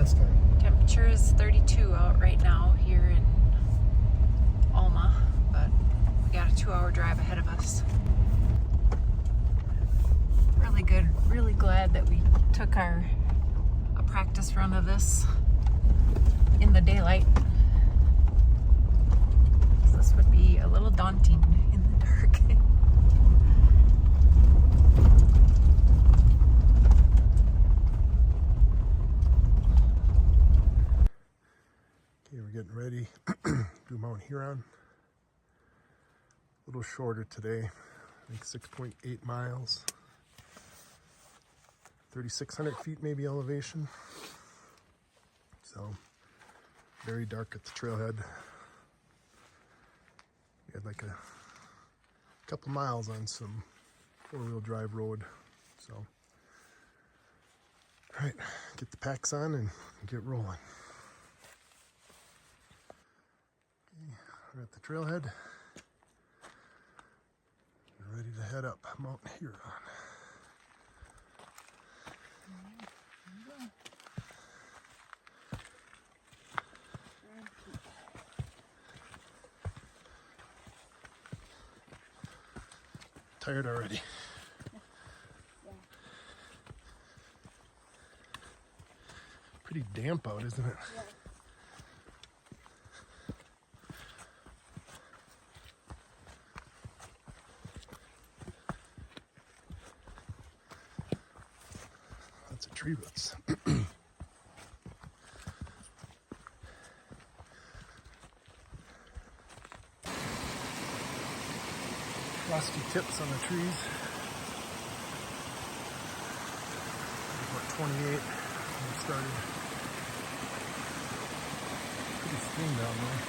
that's fine. Temperature is 32 out right now here in Alma, but we got a 2-hour drive ahead of us. Really good, really glad that we took a practice run of this in the daylight. This would be a little daunting in the dark. Okay, we're getting ready to Mount Huron. A little shorter today, I think 6.8 miles. 3,600 feet maybe elevation. So, very dark at the trailhead. We had like a couple miles on some 4-wheel drive road. So, all right, get the packs on and get rolling. Okay, we're at the trailhead. We're ready to head up Mount Huron. Tired already. Pretty damp out, isn't it? Yeah. Lots of tree roots. Frosty tips on the trees. About 28 when we started. Pretty steam down there.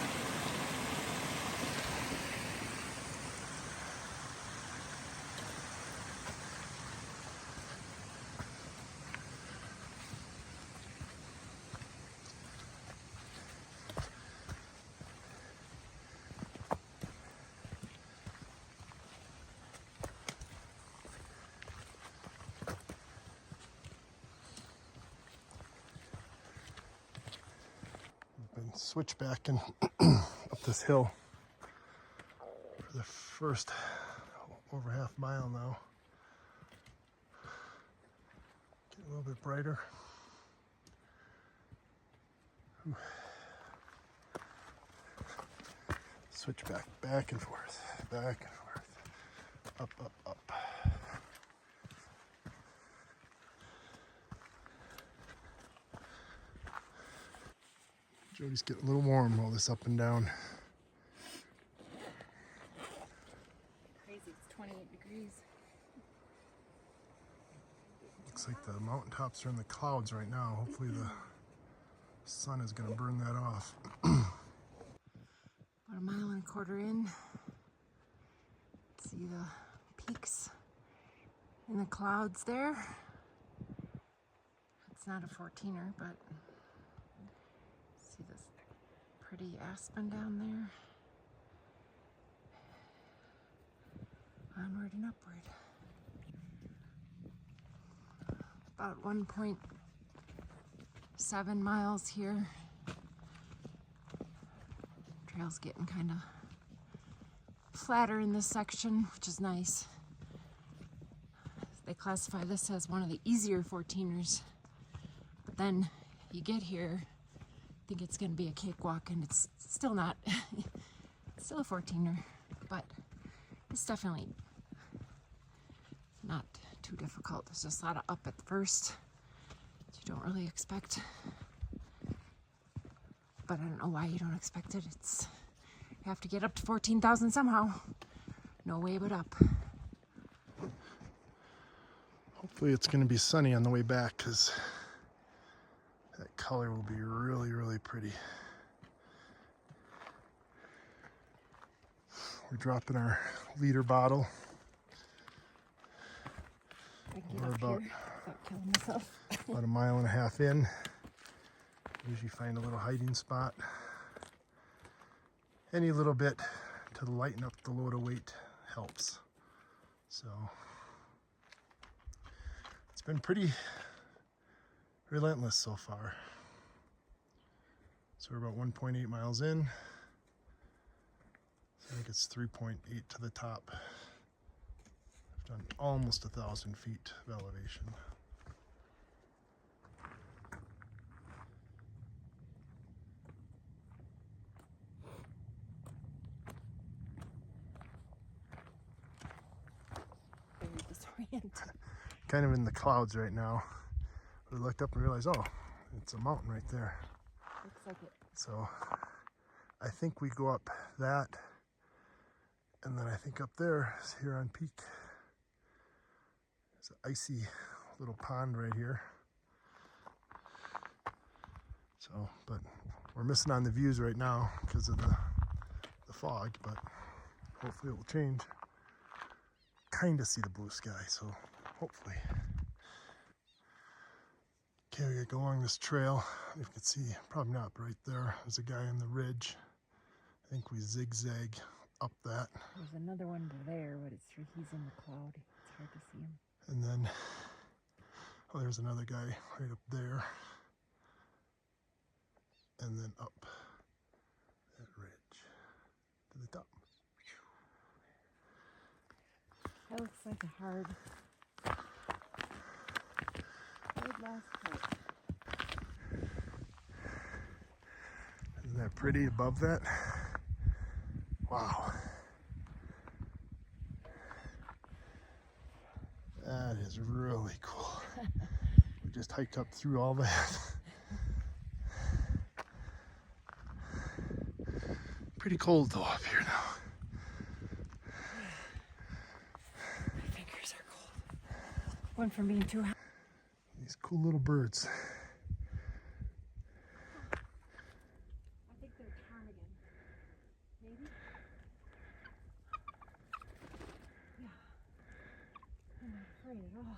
Been switchbacking up this hill for the first over half mile now. Getting a little bit brighter. Whew. Switchback, back and forth, up, up, up. Jody's getting a little warm all this up and down. Crazy, it's 28 degrees. Looks like the mountaintops are in the clouds right now. Hopefully the sun is going to burn that off. About 1.25 miles in. See the peaks in the clouds there. It's not a 14er, but see this pretty aspen down there. Onward and upward. About 1.7 miles here. Trail's getting kind of flatter in this section, which is nice. They classify this as one of the easier 14ers. But then you get here, think it's going to be a cakewalk, and it's still not. It's still a 14er, but it's definitely not too difficult. There's just a lot of up at first that you don't really expect, but I don't know why you don't expect it. It's, you have to get up to 14,000 somehow. No way but up. Hopefully it's going to be sunny on the way back, because that color will be really, really pretty. We're dropping our liter bottle. We're about 1.5 miles in. Usually find a little hiding spot. Any little bit to lighten up the load of weight helps. So it's been pretty relentless so far. So we're about 1.8 miles in. So I think it's 3.8 to the top. I've done almost 1,000 feet of elevation. Very disoriented. Kind of in the clouds right now. We looked up and realized, oh, it's a mountain right there. Looks like it. So I think we go up that, and then I think up there is Huron Peak. There's an icy little pond right here. So, but we're missing on the views right now because of the fog, but hopefully it will change. Kind of see the blue sky, so hopefully. Okay, we gotta go along this trail. You can see, probably not, but right there, there's a guy on the ridge. I think we zigzag up that. There's another one there, but he's in the cloud. It's hard to see him. And then, oh, there's another guy right up there. And then up that ridge to the top. That looks like a hard last part. Isn't that pretty above that? Wow. That is really cool. We just hiked up through all that. Pretty cold though up here now. My fingers are cold. Went from being too hot. These cool little birds. I think they're ptarmigan. Maybe? Yeah. I'm not afraid at all.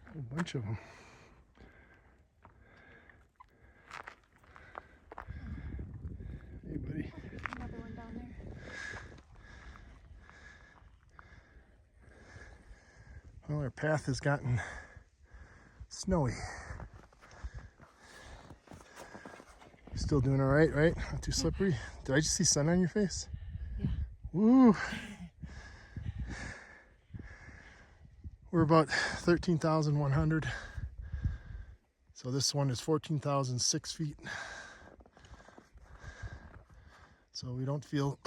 A whole bunch of them. Hey, buddy. Another one down there. Well, our path has gotten snowy. Still doing all right, right? Not too slippery. Did I just see sun on your face? Yeah. Woo! We're about 13,100. So this one is 14,006 feet. So we don't feel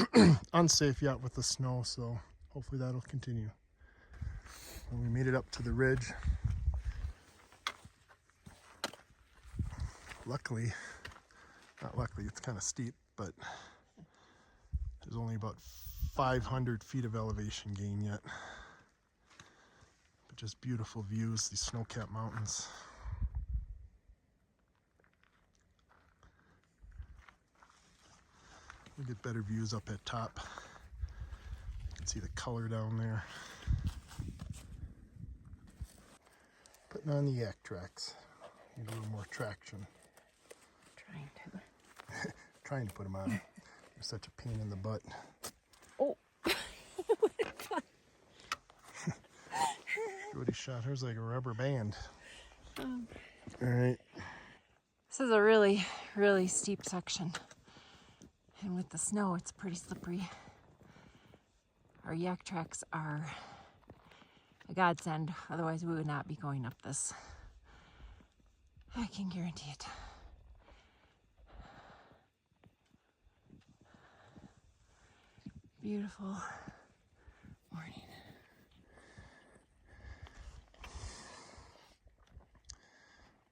unsafe yet with the snow, so hopefully that'll continue. And we made it up to the ridge. Luckily, not luckily, it's kind of steep, but there's only about 500 feet of elevation gain yet. But just beautiful views, these snow-capped mountains. We get better views up at top. You can see the color down there. Putting on the yak tracks. Need a little more traction. Trying to put them on. You're such a pain in the butt. Oh! Jody shot hers like a rubber band. All right. This is a really, really steep section. And with the snow, it's pretty slippery. Our yak tracks are a godsend. Otherwise, we would not be going up this. I can guarantee it. Beautiful morning.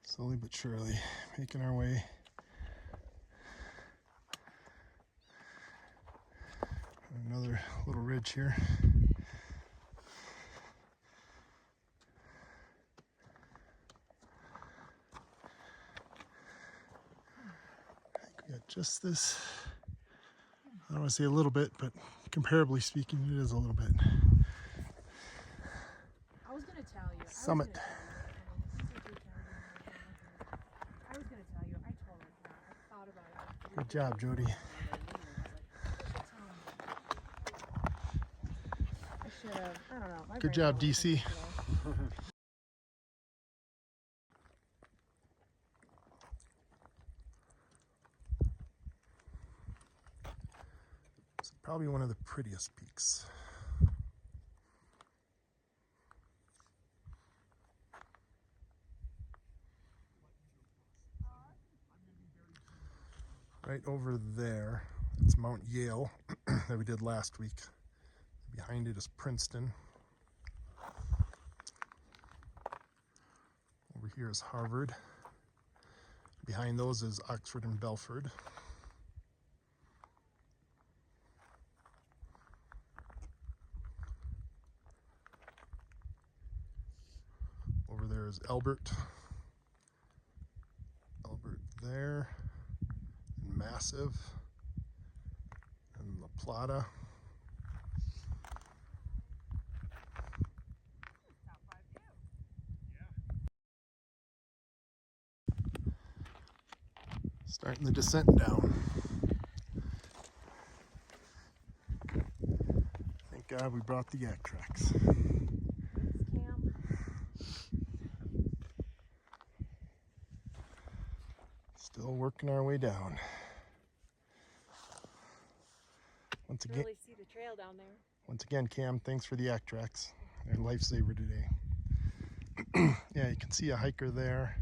Slowly but surely, making our way. Another little ridge here. I think we got just this. I don't want to say a little bit, but comparably speaking, it is a little bit. I was going to tell you. Summit. I was going to tell you. I told her. I thought about it. Good job, Jody. I should have. I don't know. My Good brain job, wasn't DC. today. Probably one of the prettiest peaks. Right over there, it's Mount Yale that we did last week. Behind it is Princeton. Over here is Harvard. Behind those is Oxford and Belford. Over there is Albert. Albert there. And Massive. And La Plata. Starting the descent down. Thank God we brought the yak tracks. Cam. Still working our way down. Once You again, really see the trail down there. once again, Cam, thanks for the yak tracks. They're a lifesaver today. Yeah, you can see a hiker there,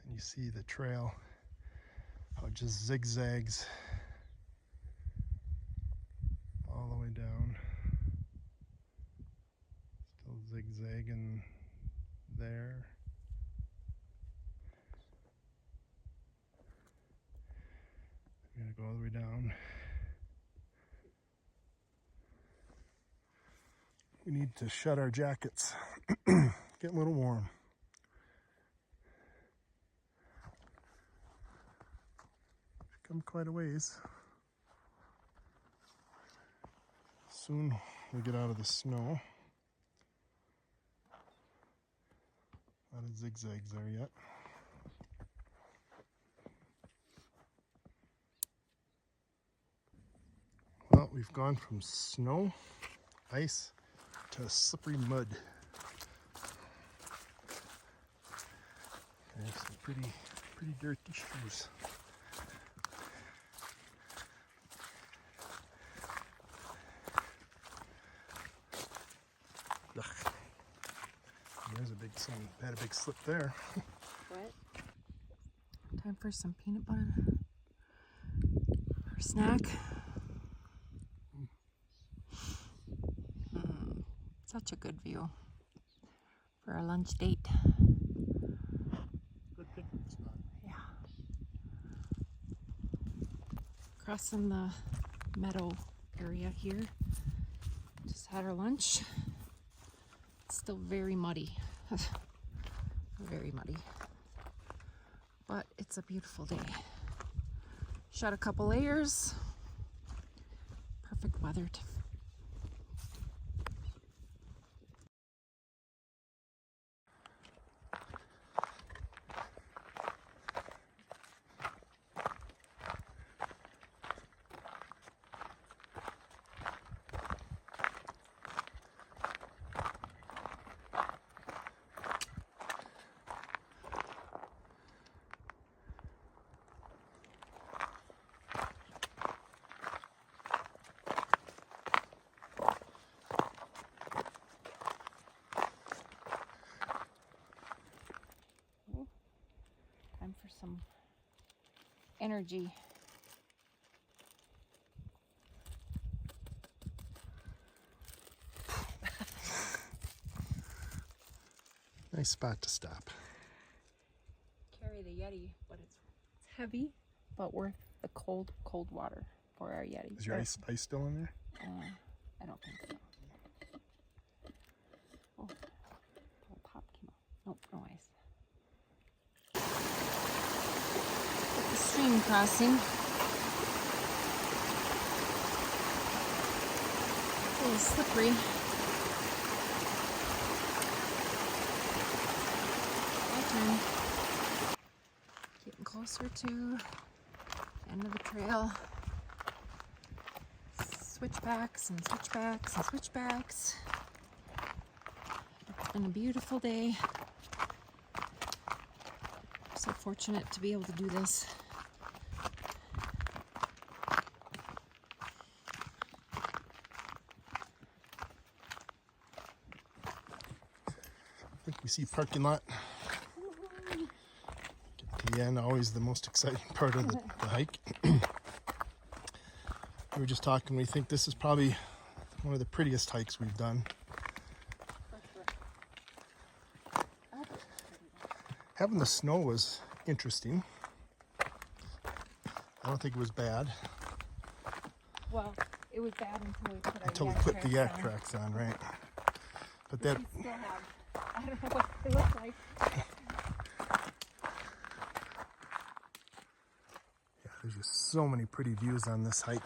and you see the trail. How it just zigzags all the way down. Still zigzagging there. We gotta go all the way down. We need to shut our jackets. Get a little warm. Come quite a ways. Soon we'll get out of the snow. Not a zigzags there yet. Well, we've gone from snow, ice, to slippery mud. There's some pretty dirty shoes. Ugh. There's a big had a big slip there. What? Time for some peanut butter for snack. Such a good view for our lunch date. Good picnic spot. Yeah. Crossing the meadow area here. Just had our lunch. It's still very muddy. Very muddy. But it's a beautiful day. Shed a couple layers. Perfect weather to time for some energy. Nice spot to stop. Carry the Yeti, but it's heavy, but worth the cold water for our Yeti. Is your ice still in there? I don't think so. Oh, little pop came out. Nope, no ice. The stream crossing. A little slippery. Okay. Getting closer to the end of the trail. Switchbacks and switchbacks and switchbacks. It's been a beautiful day. I'm so fortunate to be able to do this. think we see parking lot. Get to the end, always the most exciting part of the hike. We were just talking, we think this is probably one of the prettiest hikes we've done. Having the snow was interesting. I don't think it was bad. Well, it was bad Until we put the yak tracks on, right? But that, We still have, I don't know what they look like. yeah, there's just so many pretty views on this hike.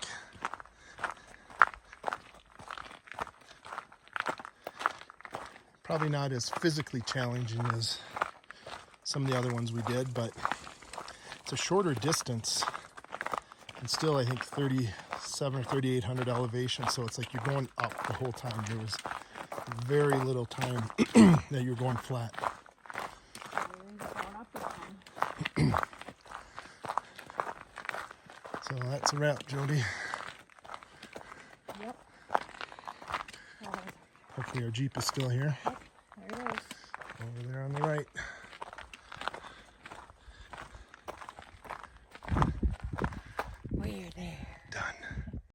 Probably not as physically challenging as some of the other ones we did, but it's a shorter distance and still I think 37 or 3,800 elevation, so it's like you're going up the whole time. There was very little time that you're going flat. So that's a wrap, Jody. Yep. Hopefully our Jeep is still here. There it is. Over there on the right.